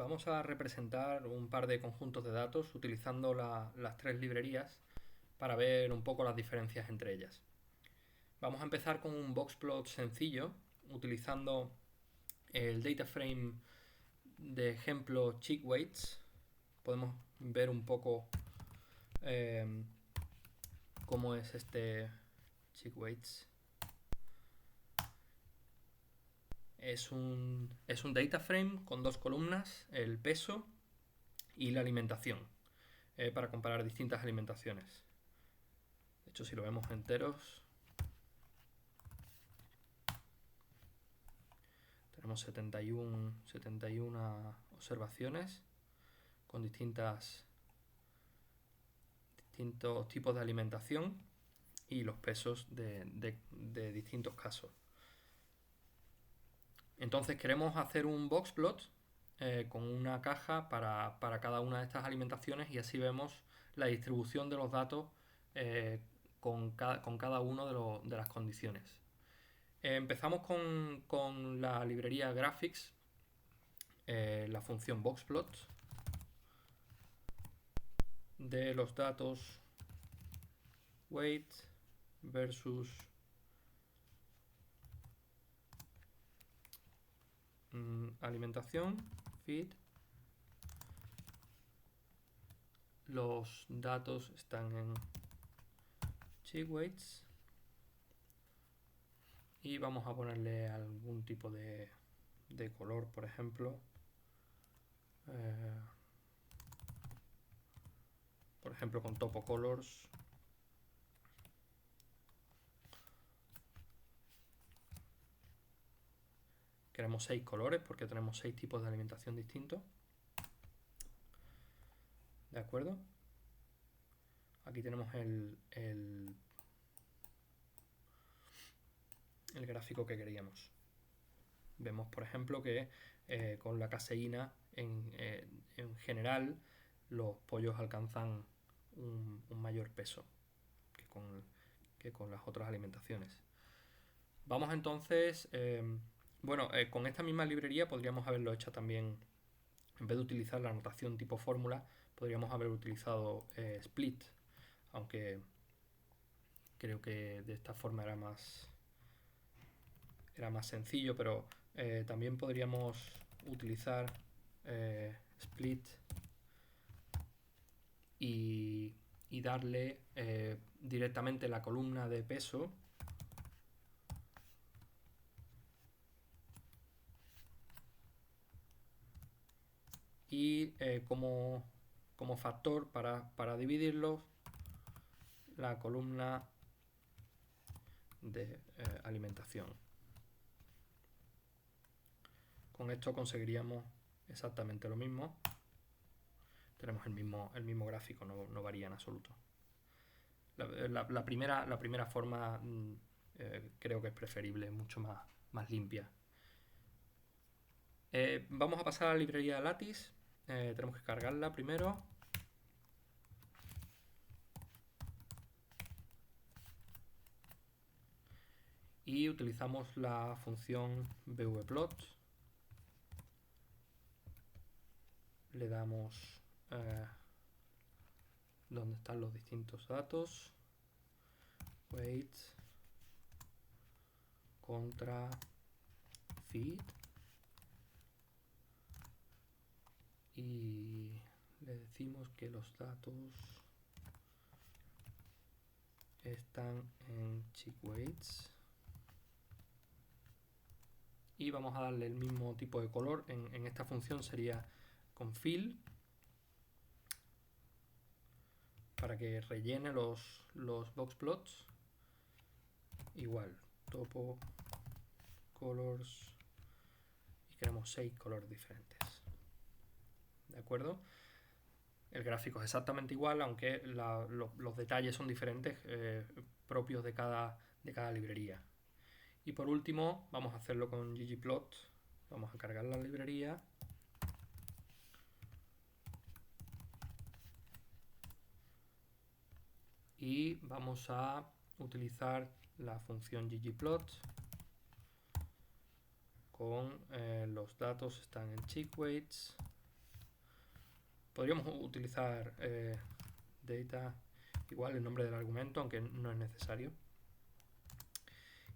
Vamos a representar un par de conjuntos de datos utilizando las tres librerías para ver un poco las diferencias entre ellas. Vamos a empezar con un boxplot sencillo utilizando el dataframe de ejemplo CheckWeights. Podemos ver un poco cómo es este CheckWeights. Es un dataframe con dos columnas, el peso y la alimentación, para comparar distintas alimentaciones. De hecho, si lo vemos enteros, tenemos 71 observaciones con distintos tipos de alimentación y los pesos de distintos casos. Entonces queremos hacer un boxplot con una caja para cada una de estas alimentaciones y así vemos la distribución de los datos con cada uno de las condiciones. Empezamos con la librería Graphics, la función boxplot de los datos weight versus alimentación, feed. Los datos están en CheckWeights y vamos a ponerle algún tipo de color, por ejemplo. Por ejemplo, con Topo Colors. Queremos 6 colores porque tenemos 6 tipos de alimentación distintos. ¿De acuerdo? Aquí tenemos el gráfico que queríamos. Vemos, por ejemplo, que con la caseína en general los pollos alcanzan un mayor peso que con las otras alimentaciones. Vamos entonces, con esta misma librería podríamos haberlo hecho también, en vez de utilizar la notación tipo fórmula, podríamos haber utilizado split, aunque creo que de esta forma era más sencillo, pero también podríamos utilizar split y darle directamente la columna de peso y como factor para dividirlo la columna de alimentación. Con esto conseguiríamos exactamente lo mismo. Tenemos el mismo gráfico, no varía en absoluto. La primera forma creo que es preferible, mucho más limpia. Vamos a pasar a la librería Lattice. Tenemos que cargarla primero. Y utilizamos la función bvplot. Le damos donde están los distintos datos. Weight contra feed. Y le decimos que los datos están en CheckWeights. Y vamos a darle el mismo tipo de color. En esta función sería con fill, para que rellene los boxplots. Igual, topo colors, y queremos 6 colores diferentes. ¿De acuerdo? El gráfico es exactamente igual, aunque los detalles son diferentes, propios de cada librería. Y por último, vamos a hacerlo con ggplot. Vamos a cargar la librería. Y vamos a utilizar la función ggplot con los datos están en CheckWeights Podríamos utilizar data igual el nombre del argumento, aunque no es necesario.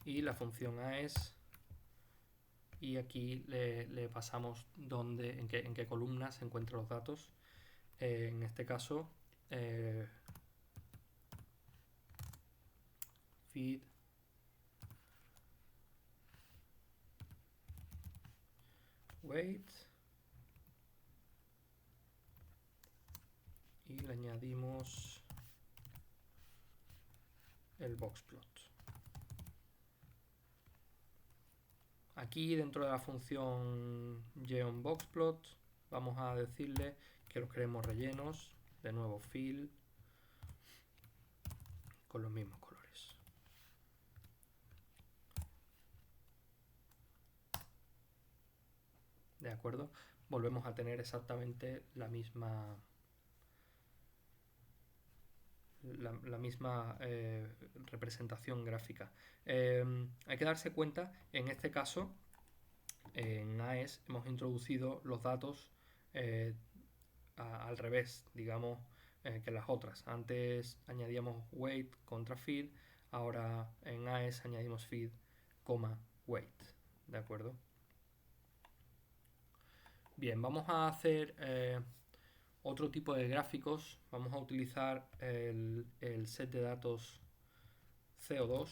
Y la función AES, y aquí le pasamos en qué columna se encuentran los datos. En este caso, feed weight, y le añadimos el boxplot. Aquí dentro de la función geonBoxplot vamos a decirle que los queremos rellenos, de nuevo fill, con los mismos colores. ¿De acuerdo? Volvemos a tener exactamente la misma representación gráfica. Hay que darse cuenta, en este caso, en AES hemos introducido los datos al revés, digamos, que las otras. Antes añadíamos weight contra feed, ahora en AES añadimos feed, weight. ¿De acuerdo? Bien, vamos a hacer otro tipo de gráficos. Vamos a utilizar el set de datos CO2.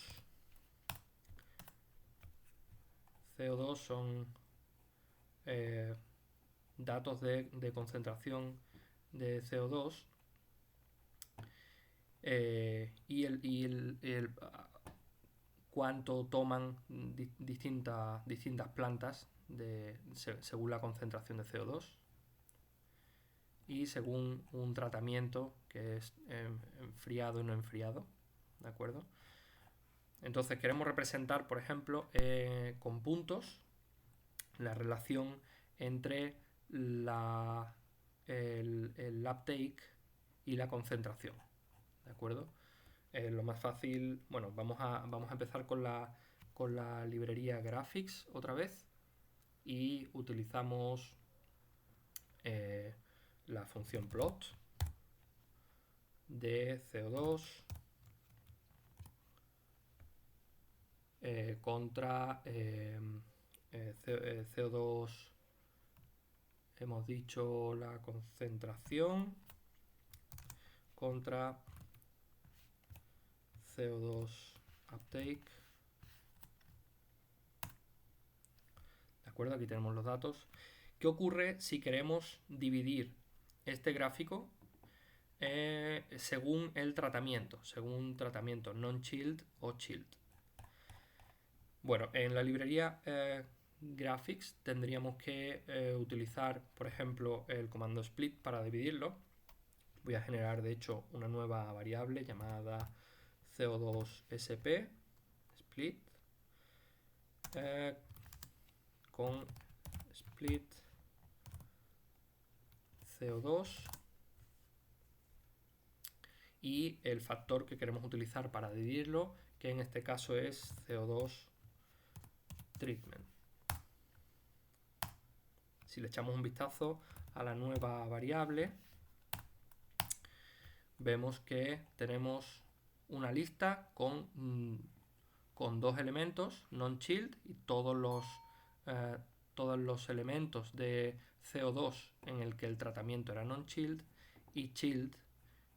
CO2 son datos de concentración de CO2 y el cuánto toman distintas plantas según la concentración de CO2 y según un tratamiento que es enfriado y no enfriado, ¿de acuerdo? Entonces queremos representar, por ejemplo, con puntos la relación entre el uptake y la concentración, ¿de acuerdo? Lo más fácil, bueno, vamos a empezar con la librería Graphics otra vez y utilizamos la función plot de CO2 contra CO2, hemos dicho la concentración, contra CO2 uptake. ¿De acuerdo? Aquí tenemos los datos. ¿Qué ocurre si queremos dividir este gráfico según el tratamiento? Según tratamiento non-chilled o chilled. Bueno, en la librería Graphics tendríamos que utilizar, por ejemplo, el comando split para dividirlo. Voy a generar, de hecho, una nueva variable llamada CO2SP split con split CO2 y el factor que queremos utilizar para dividirlo, que en este caso es CO2 treatment. Si le echamos un vistazo a la nueva variable, vemos que tenemos una lista con dos elementos, non-chilled, y todos los elementos de CO2 en el que el tratamiento era non-chilled, y chilled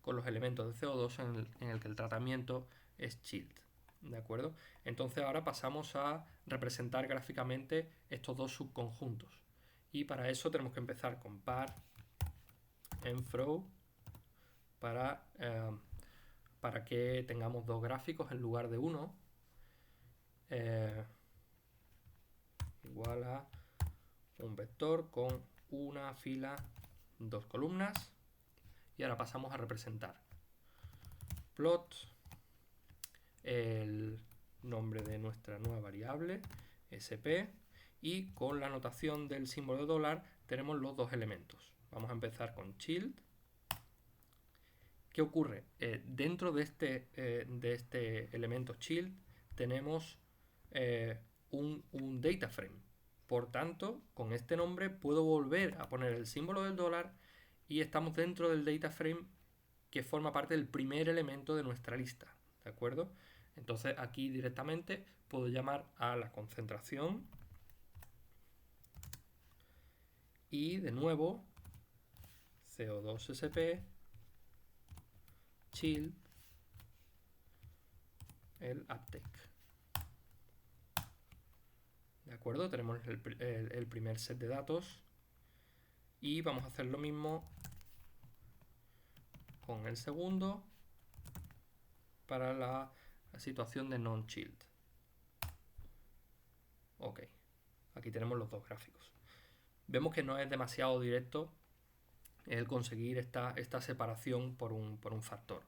con los elementos de CO2 en el que el tratamiento es chilled. ¿De acuerdo? Entonces ahora pasamos a representar gráficamente estos dos subconjuntos. Y para eso tenemos que empezar con par en throw para que tengamos dos gráficos en lugar de uno. Igual a un vector con una fila, dos columnas. Y ahora pasamos a representar plot, el nombre de nuestra nueva variable, sp, y con la notación del símbolo de dólar tenemos los dos elementos. Vamos a empezar con chilled. ¿Qué ocurre? Dentro de este elemento chilled tenemos un data frame. Por tanto, con este nombre puedo volver a poner el símbolo del dólar y estamos dentro del data frame que forma parte del primer elemento de nuestra lista, ¿de acuerdo? Entonces aquí directamente puedo llamar a la concentración y de nuevo CO2sp chill el uptake. ¿De acuerdo? Tenemos el primer set de datos y vamos a hacer lo mismo con el segundo para la situación de non-chilled. Ok, aquí tenemos los dos gráficos. Vemos que no es demasiado directo el conseguir esta separación por un factor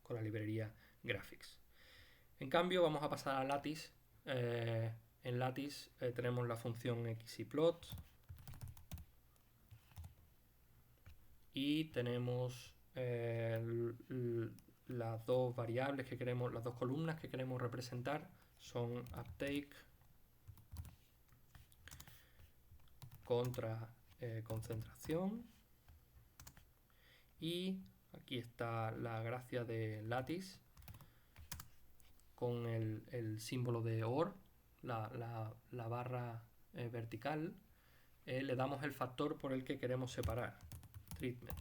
con la librería Graphics. En cambio, vamos a pasar a Lattice. En Lattice tenemos la función xyplot y tenemos las dos variables que queremos, las dos columnas que queremos representar son uptake contra concentración, y aquí está la gracia de Lattice con el símbolo de OR, la barra vertical. Le damos el factor por el que queremos separar, treatment,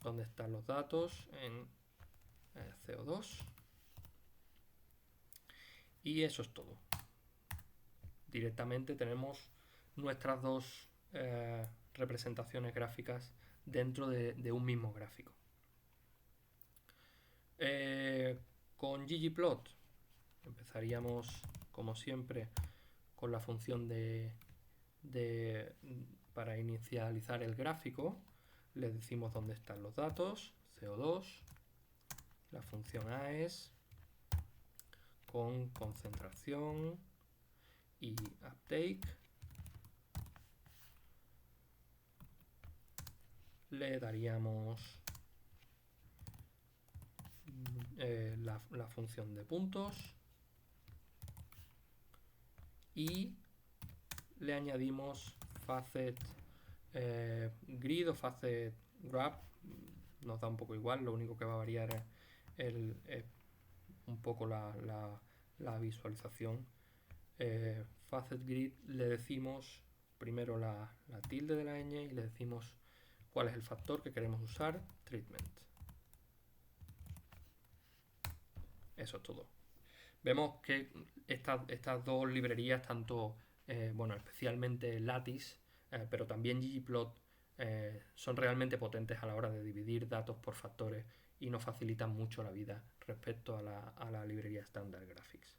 donde están los datos en CO2, y eso es todo. Directamente tenemos nuestras dos representaciones gráficas dentro de un mismo gráfico. Con ggplot empezaríamos como siempre con la función para inicializar el gráfico. Le decimos dónde están los datos, CO2, la función AES con concentración y uptake. Le daríamos la función de puntos y le añadimos facet grid o facet wrap, nos da un poco igual, lo único que va a variar es un poco la visualización. Facet grid le decimos primero la tilde de la ñ y le decimos cuál es el factor que queremos usar, treatment. Eso es todo. Vemos que estas dos librerías, tanto, especialmente Lattice, pero también ggplot, son realmente potentes a la hora de dividir datos por factores y nos facilitan mucho la vida respecto a la librería Standard Graphics.